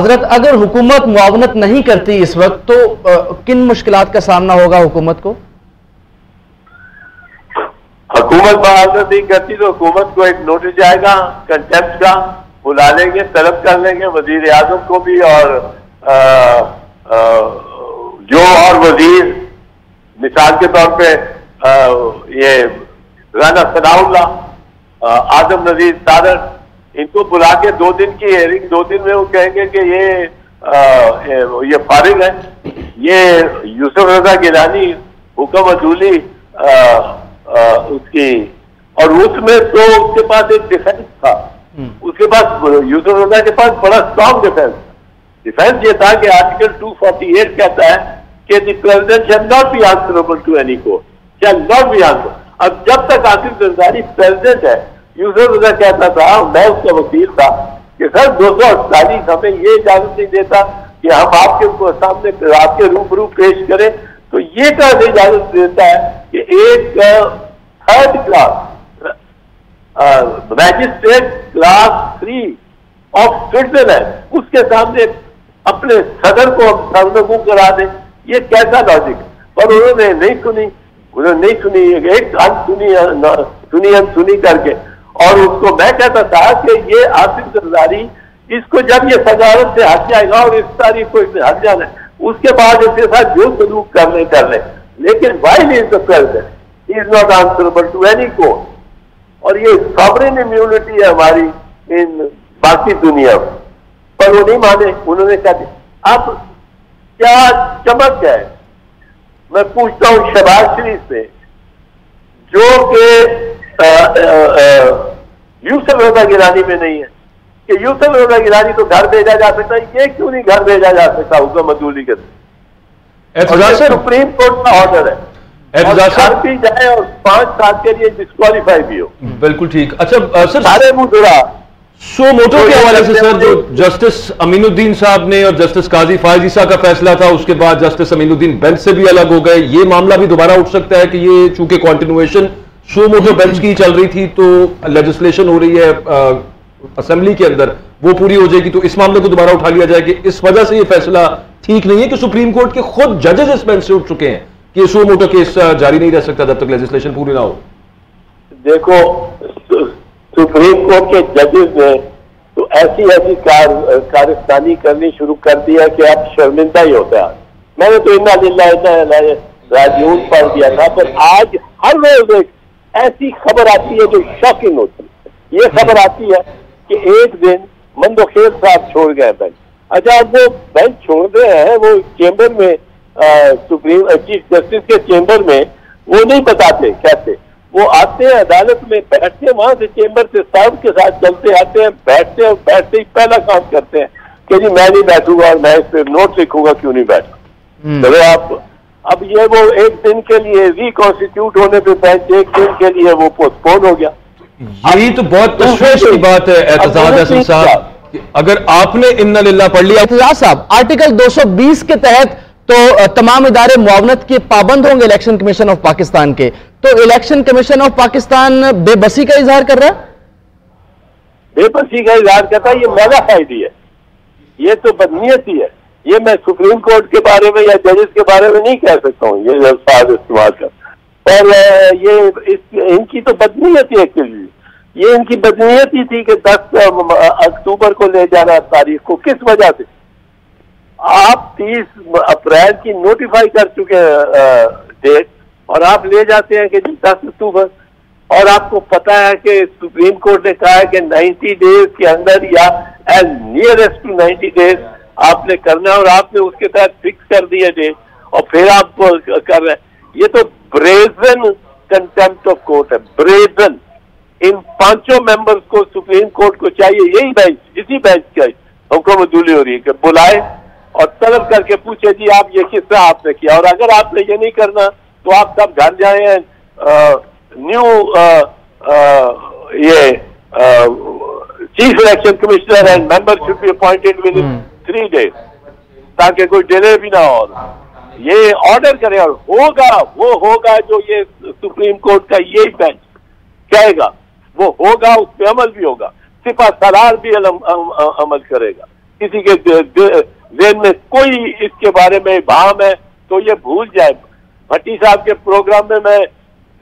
हजरत, अगर हुकूमत मुआवनत नहीं करती इस वक्त तो किन मुश्किलात का सामना होगा हुकूमत को? हुकूमत मुआवनत नहीं करती तो हुकूमत को एक नोटिस जाएगा कंटेम्प्ट का, बुला लेंगे, तलब कर लेंगे वजीर आजम को भी और जो और वजीर मिसाल के तौर पे ये राना सनाउल्लाह, आजम नजीर सादर, इनको बुला के 2 दिन की हेयरिंग, 2 दिन में वो कहेंगे कि ये फारिग है, ये यूसुफ रजा गिलानी, हुकम अदूली उसकी, और उसमें तो उसके पास एक डिफेंस था, उसके पास यूसुफ रजा के पास बड़ा स्ट्रॉन्ग डिफेंस ये था कि आर्टिकल 248 कहता है कि the president shall not be answerable to any court, shall not be answer. अब जब तक आसिफ जरदारी प्रेसिडेंट है, यूसुफ रजा कहता था, मैं उसका वकील था, कि सर 248 हमें ये इजाजत नहीं देता कि हम आपके सामने आपके रूबरू पेश करें, तो ये कैसे इजाजत देता है कि एक 3rd class magistrate class 3 of Switzerland उसके सामने अपने सदर को सरनगू करा दे, ये कैसा लॉजिक? पर उन्होंने नहीं सुनी, एक सुनी करके, और उसको मैं कहता था कि ये आसिफ जरदारी, इसको जब ये सदारत से हट जाएगा और इस तारीख को इसने हट जाना है, उसके बाद इसके साथ जो सलूक कर ले, लेकिन while is the president, he is not answerable to any court. और ये सॉवरेन इम्यूनिटी है हमारी इन बाकी दुनिया में, पर वो नहीं माने, उन्होंने कहा अब क्या चमक है। मैं पूछता हूं शहबाज शरीफ से, जो कि यूसुफ रजा गिलानी में नहीं है, कि यूसुफ रजा गिलानी तो घर भेजा जा सकता है, ये क्यों नहीं घर भेजा जा सकता हुक्म अदूली के? सुप्रीम कोर्ट का ऑर्डर है, घर भी जाए और 5 साल के लिए डिस्क्वालीफाई भी हो। बिल्कुल ठीक। अच्छा सर, सारे मुद्रा सो मोटो के हवाले से सर, जो जस्टिस अमीनुद्दीन साहब ने और जस्टिस काजी फायज ईसा का फैसला था, उसके बाद जस्टिस अमीनुद्दीन बेंच से भी अलग हो गए, ये मामला भी दोबारा उठ सकता है कि ये चूंकि कॉन्टिन्यूएशन सो मोटो बेंच की चल रही थी, तो लेजिस्लेशन हो रही है असेंबली के अंदर, वो पूरी हो जाएगी, तो इस मामले को दोबारा उठा लिया जाए कि इस वजह से ये फैसला ठीक नहीं है कि सुप्रीम कोर्ट के खुद जजेस इस बेंच से उठ चुके हैं कि सो मोटो केस जारी नहीं रह सकता जब तक लेजिस्लेशन पूरी ना हो। देखो, सुप्रीम कोर्ट के जजेस ने तो ऐसी कारस्तानी करनी शुरू कर दिया कि अब शर्मिंदा ही होता है। मैंने तो इन्ना लिल्लाह राजिऊन पढ़ दिया था, पर आज हर रोज एक ऐसी खबर आती है जो शॉकिंग होती है। ये खबर आती है कि एक दिन मंदोखेर साहब छोड़ गए बेंच। अच्छा, अब वो बेंच छोड़ रहे हैं, वो चेंबर में सुप्रीम चीफ जस्टिस के चेंबर में वो नहीं बताते कैसे, वो आते हैं अदालत में, बैठते हैं, वहां से चेंबर से साहब के साथ चलते आते हैं, बैठते हैं, बैठते ही पहला काम करते हैं कि जी मैं नहीं बैठूंगा और मैं इस पर नोट लिखूंगा क्यों नहीं बैठा। चलो आप, अब ये वो एक दिन के लिए रिकॉन्स्टिट्यूट होने पे बेंच एक दिन के लिए वो पोस्टपोन हो गया। यही तो बहुत तशवीश की बात है एतजाज हसन साहब, अगर आपने इन्ना लिल्लाह पढ़ लिया। एतजाज साहब, आर्टिकल 220 के तहत तो तमाम इदारे मुआवनत के पाबंद होंगे इलेक्शन कमीशन ऑफ पाकिस्तान के, तो इलेक्शन कमीशन ऑफ पाकिस्तान बेबसी का इजहार कर रहा है? बेबसी का इजहार करता है, ये मेरा फायदी है, ये तो बदनीयती है। ये मैं सुप्रीम कोर्ट के बारे में या जजेस के बारे में नहीं कह सकता हूँ ये अल्फाज इस्तेमाल कर, और ये इनकी तो बदनीयती है। ये इनकी बदनीयती थी कि 10 अक्टूबर को ले जाना तारीख को, किस वजह से? आप 30 अप्रैल की नोटिफाई कर चुके हैं डेट, और आप ले जाते हैं कि 10 अक्टूबर, और आपको पता है कि सुप्रीम कोर्ट ने कहा है कि 90 डेज के अंदर या एज नियरेस्ट टू 90 डेज आपने करना है, और आपने उसके तहत फिक्स कर दिया डेट, और फिर आप कर रहे हैं। ये तो ब्रेजन कंटेम्प्ट ऑफ कोर्ट है, ब्रेजन। इन 5 मेंबर्स को सुप्रीम कोर्ट को चाहिए, यही बेंच, इसी बेंच का हुक्म अदूली हो रही है कि बुलाए और तलब करके पूछे जी आप ये किस तरह आपने किया, और अगर आपने ये नहीं करना तो आप सब घर जाए, new chief election commissioner and member should be appointed with in 3 days, ताकि कोई डिले भी ना हो। ये ऑर्डर करे और होगा, वो होगा जो ये सुप्रीम कोर्ट का यही बेंच कहेगा, वो होगा, उस पर अमल भी होगा, सिपा सलार भी अमल करेगा। किसी के जेहन में कोई इसके बारे में भाव है तो ये भूल जाए। भट्टी साहब के प्रोग्राम में मैं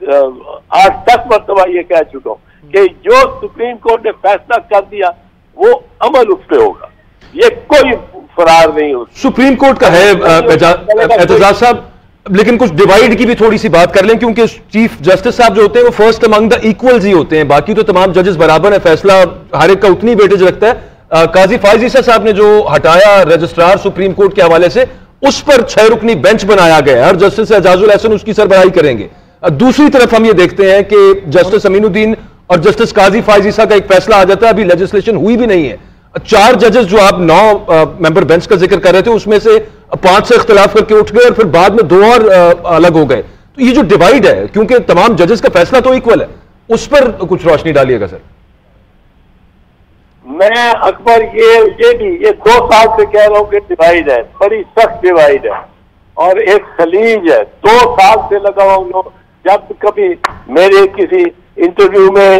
8-10 मरतबा ये कह चुका हूं कि जो सुप्रीम कोर्ट ने फैसला कर दिया वो अमल उस पर होगा, ये कोई फरार नहीं हो। सुप्रीम कोर्ट का है एतजाज साहब, लेकिन कुछ डिवाइड की भी थोड़ी सी बात कर लें, क्योंकि चीफ जस्टिस साहब जो होते हैं वो फर्स्ट अमंग द इक्वल्स ही होते हैं, बाकी तो तमाम जजेस बराबर है, फैसला हर एक का उतनी वेटेज रखता है। काजी फायज ईसा साहब ने जो हटाया रजिस्ट्रार सुप्रीम कोर्ट के हवाले से, उस पर 6 रुकनी बेंच बनाया गया है और जस्टिस एजाजुल एहसन उसकी सरबराही करेंगे। दूसरी तरफ हम ये देखते हैं कि जस्टिस अमीनुद्दीन और जस्टिस काजी फायज ईसा का एक फैसला आ जाता है, अभी लेजिस्लेशन हुई भी नहीं है। 4 जजेस जो आप 9 मेंबर बेंच का जिक्र कर रहे थे उसमें से 5 से इख्तिलाफ करके उठ गए और फिर बाद में 2 और अलग हो गए। तो ये जो डिवाइड है, क्योंकि तमाम जजेस का फैसला तो इक्वल है, उस पर कुछ रोशनी डालिएगा सर। मैं अकबर ये 2 साल से कह रहा हूं कि डिवाइड है, बड़ी सख्त डिवाइड है और एक खलीज है। 2 साल से लगा हुआ हूं। जब कभी मेरे किसी इंटरव्यू में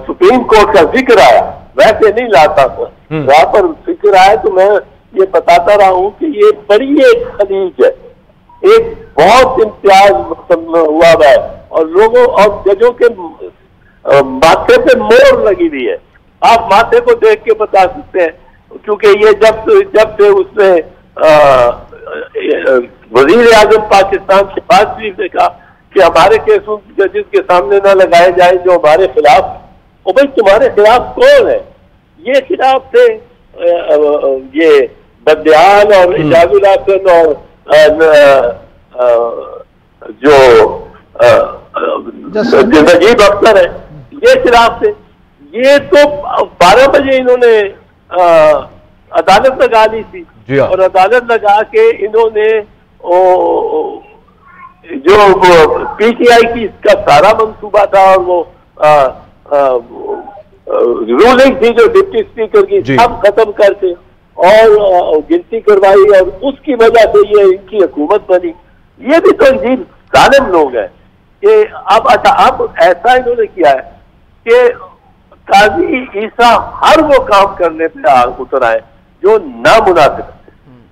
सुप्रीम कोर्ट का जिक्र आया, वैसे नहीं लाता था, वहां पर जिक्र आया तो मैं ये बताता रहा हूं कि ये बड़ी एक खलीज है, एक बहुत इम्तियाज हुआ है और लोगों और जजों के माथे पे मोहर लगी हुई है। आप माथे को देख के बता सकते हैं, क्योंकि ये जब से उसने वजीर आजम पाकिस्तान शहबाज शरीफ ने कहा कि हमारे केस जजेस के सामने ना लगाए जाए जो हमारे खिलाफ, और भाई तुम्हारे खिलाफ कौन है? ये खिलाफ थे ये बदयाल और इजाजुल एहसन और जो नजीब अख्तर है, ये खिलाफ थे। ये तो 12 बजे इन्होंने अदालत लगा ली थी और अदालत लगा के इन्होंने जो पीटीआई की इसका सारा मंसूबा था और वो रूलिंग थी जो डिप्टी स्पीकर की, सब खत्म करके और गिनती करवाई और उसकी वजह से ये इनकी हुकूमत बनी। ये भी तो अजीब जालिम लोग हैं कि अब ऐसा इन्होंने किया है कि काजी ईसा हर वो काम करने पे उतर आए जो नामुनासिब है।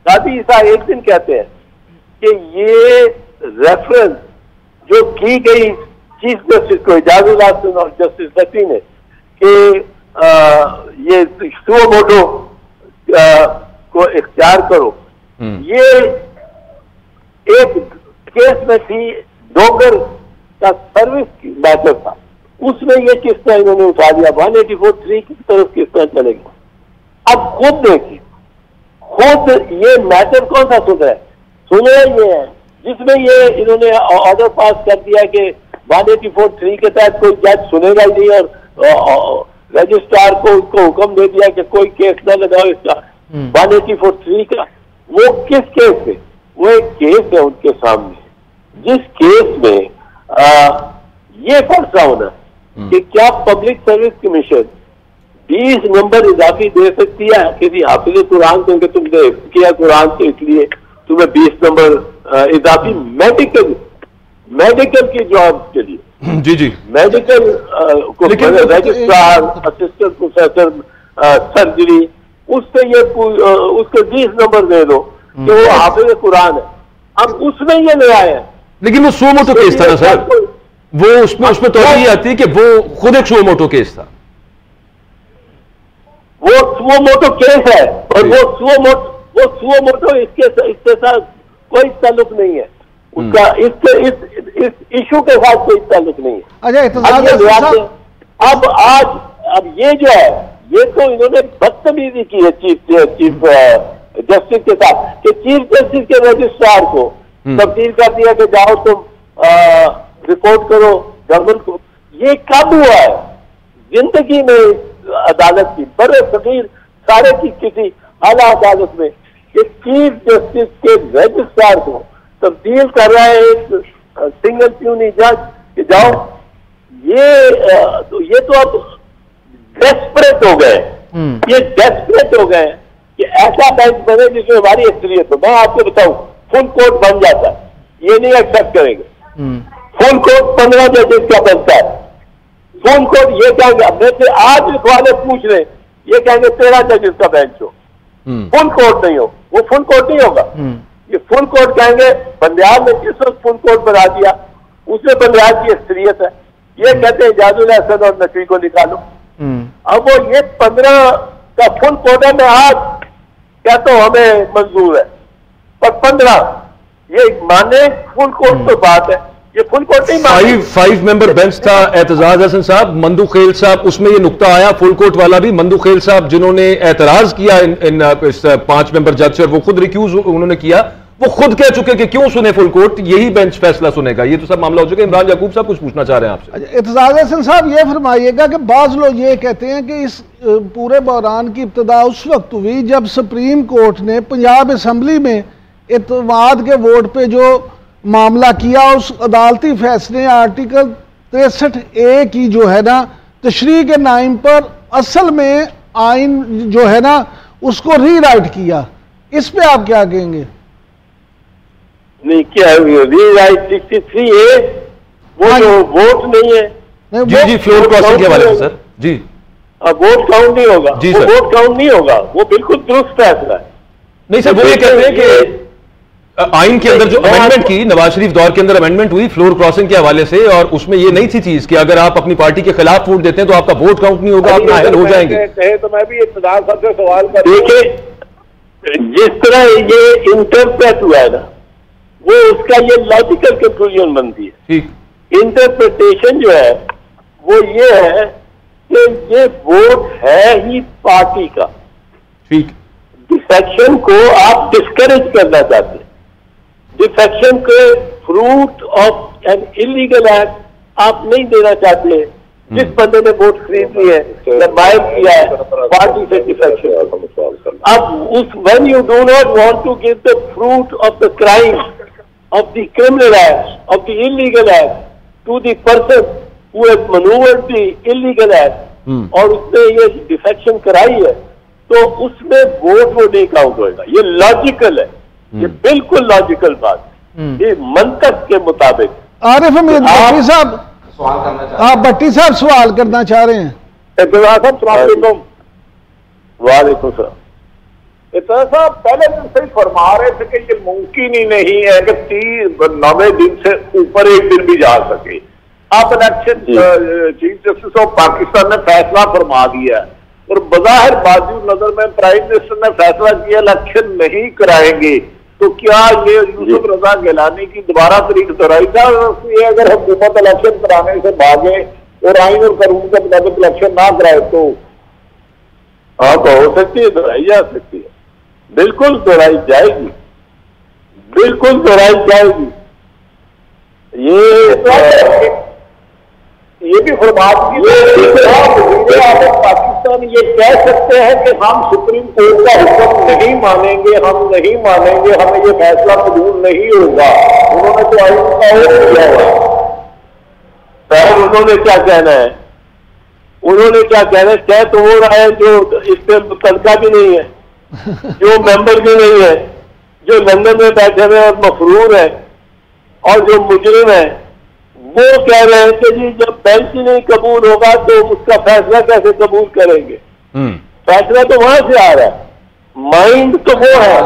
काजी ईसा एक दिन कहते हैं कि ये रेफरेंस जो की गई चीफ जस्टिस को इजाजुल एहसन और जस्टिस नकवी ने कि ये सुओ मोटो को इख्तियार करो, ये एक केस में थी डोगर का सर्विस मैटर था, उसमें ये किस तरह इन्होंने उठा दिया, 184(3) की तरफ किस तरह चलेगा। अब खुद देखिए, खुद ये मैटर कौन सा सुन रहा है? सुन रहे ये है जिसमें ये इन्होंने ऑर्डर पास कर दिया कि 184(3) के तहत कोई जज सुनेगा ही नहीं और रजिस्ट्रार को उसको हुक्म दे दिया कि कोई केस न लगाओ इसका 184(3) का। वो किस केस पे? वो एक केस है उनके सामने जिस केस में ये फैसला होना कि क्या पब्लिक सर्विस कमीशन 20 नंबर इजाफी दे सकती है किसी हाफिज कुरान को, तुमने किया कुरान तो इसलिए तुम्हें 20 नंबर इजाफी मेडिकल की जॉब के लिए। जी medical registrar, assistant professor surgery, उससे ये उसको 20 नंबर दे दो तो वो हाफिज कुरान है। अब उसमें ये ले आए हैं, लेकिन वो सुओ मोटो केस था ना सर, वो उसमें तो ये आती है कि वो खुद एक सुओ मोटो केस था। वो सुओ मोटो केस है और वो सुओ मोटो इसके साथ कोई ताल्लुक नहीं है उसका, इस इशू के साथ कोई ताल्लुक नहीं है। अब ये जो है ये तो इन्होंने बदतमीजी की है चीफ जस्टिस के साथ कि चीफ जस्टिस के रजिस्ट्रार को तब्दील कर दिया कि जाओ तुम रिपोर्ट करो गवर्नमेंट को। ये कब हुआ है जिंदगी में अदालत की बड़े फकीर सारे की किसी आला अदालत में कि चीफ जस्टिस के रजिस्ट्रार को तब्दील कर रहा है एक सिंगल प्यूनी जज कि जाओ। ये तो अब डेस्परेट हो गए, ये डेस्परेट हो गए कि ऐसा बेंच बने जिसमें हमारी एक्सपीरियंस हो। मैं आपको बताऊं, फुल कोर्ट बन जाता है, ये नहीं एक्सेप्ट करेंगे। फुल कोर्ट 15 जजेस का बनता है। फुल कोर्ट ये कहेंगे, मैं से आज वाले पूछ रहे ये कहेंगे 13 जजेस का बेंच हो, फुल कोर्ट नहीं हो, वो फुल कोर्ट नहीं होगा। ये फुल कोर्ट कहेंगे बंदयाल ने जिस वक्त फुल कोर्ट बना दिया उसमें बंदयाल की अक्सरियत है, ये कहते हैं इजाजुल हसन और नकवी को निकालो। अब वो ये 15 का फुल कोर्ट है, मैं आज कहता हूं हमें मंजूर है, पर 15 ये माने फुल कोर्ट तो बात है, ये फुल कोर्ट नहीं माने। 5 मेंबर बेंच था, एतजाज हसन साहब, मंदू खेल साहब, उसमें ये नुक्ता आया फुल कोर्ट वाला भी, मंदू खेल साहब जिन्होंने एतराज किया इन 5 मेंबर जज से और वो खुद रिक्यूज उन्होंने किया, वो खुद कह चुके कि क्यों सुने फुल कोर्ट, यही बेंच फैसला सुनेगा। ये तो सब मामला हो चुका है। इमरान याकूब साहब कुछ पूछना चाह रहे हैं आपसे। एतजाज हसन साहब ये फरमाइएगा कि बाज लोग ये कहते हैं कि इस पूरे बहरान की इब्तदा उस वक्त हुई जब सुप्रीम कोर्ट ने पंजाब असम्बली में इत्तेमाद के वोट पे जो मामला किया, उस अदालती फैसले आर्टिकल 63A की जो है ना तशरीह के नाम पर असल में आइन जो है ना उसको रीराइट किया, इस पे आप क्या कहेंगे? नहीं, क्या रीराइट 63A वो जो वोट नहीं है, जी फ्लोर क्रॉसिंग के हवाले से सर जी, अब वोट काउंट नहीं होगा, जी वो सर, वोट काउंट नहीं होगा, वो बिल्कुल दुरुस्त फैसला है। नहीं सर, वो ये कहते हैं कि आइन के अंदर जो अमेंडमेंट की नवाज शरीफ दौर के अंदर अमेंडमेंट हुई फ्लोर क्रॉसिंग के हवाले से, और उसमें ये नहीं थी चीज कि अगर आप अपनी पार्टी के खिलाफ वोट देते हैं तो आपका वोट काउंट नहीं होगा, आप नाअहल हो जाएंगे। तो मैं भी इत्तेदार साहब से सवाल कर, देखिए जिस तरह ये इंटरप्रेट हुआ है ना, वो उसका ये लॉजिकल कंक्लूजन बनती है। ठीक, इंटरप्रिटेशन जो है वो ये है कि ये वोट है ही पार्टी का, ठीक, डिफेक्शन को आप डिस्करेज करना चाहते हैं, डिफेक्शन के fruit of an illegal act आप नहीं देना चाहते। जिस बंदे ने वोट खरीद ली है या बाय किया है पार्टी से डिफेक्शन, अब उस when you do not want to give the fruit of the crime of the criminal act, of the illegal act to the person who has maneuvered the illegal act, और उसने ये defection कराई है, तो उसमें vote वो नहीं count होगा। ये लॉजिकल है, ये बिल्कुल लॉजिकल बात है, ये मंतक के मुताबिक। आरिफ हमीद भट्टी साहब सवाल करना चाह रहे हैं, भट्टी साहब सवाल करना चाह रहे हैं। वालेकुम सलाम। इतना साहब पहले दिन से ही फरमा रहे थे कि ये मुमकिन ही नहीं है कि 90 दिन से ऊपर एक दिन भी जा सके। आप election chief justice of Pakistan ने फैसला फरमा दिया और बज़ाहिर बाजू नजर में प्राइम मिनिस्टर ने फैसला किया इलेक्शन नहीं कराएंगे, तो क्या ये यूसुफ रजा गिलानी की दोबारा तरीक दोहराई जा सकती है? अगर हुकूमत इलेक्शन कराने से भागे और आइन और कानून के मुताबिक इलेक्शन ना कराए तो? हाँ, तो हो सकती है, दोहराई जा सकती है, बिल्कुल दोहराई जाएगी, बिल्कुल दोहराई जाएगी। ये भी फरमा पाकिस्तान ये कह सकते हैं कि हम सुप्रीम कोर्ट का हुक्म नहीं मानेंगे, हम नहीं मानेंगे, हमें ये फैसला कबूल नहीं होगा। उन्होंने तो आइन का वो किया हुआ है। सर उन्होंने क्या कहना है, उन्होंने क्या कहना है? कह तो हो रहा है जो इस पे तनख्वाह भी नहीं है, जो मेंबर भी नहीं है, जो लंदन में बैठे हुए और मफरूर है, और जो मुजरिम है वो कह रहे हैं कि जी जब बेंच नहीं कबूल होगा तो उसका फैसला कैसे कबूल करेंगे? फैसला तो वहां से आ रहा है, माइंड तो वो है,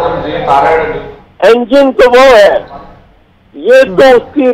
इंजन तो वो है, ये तो उसकी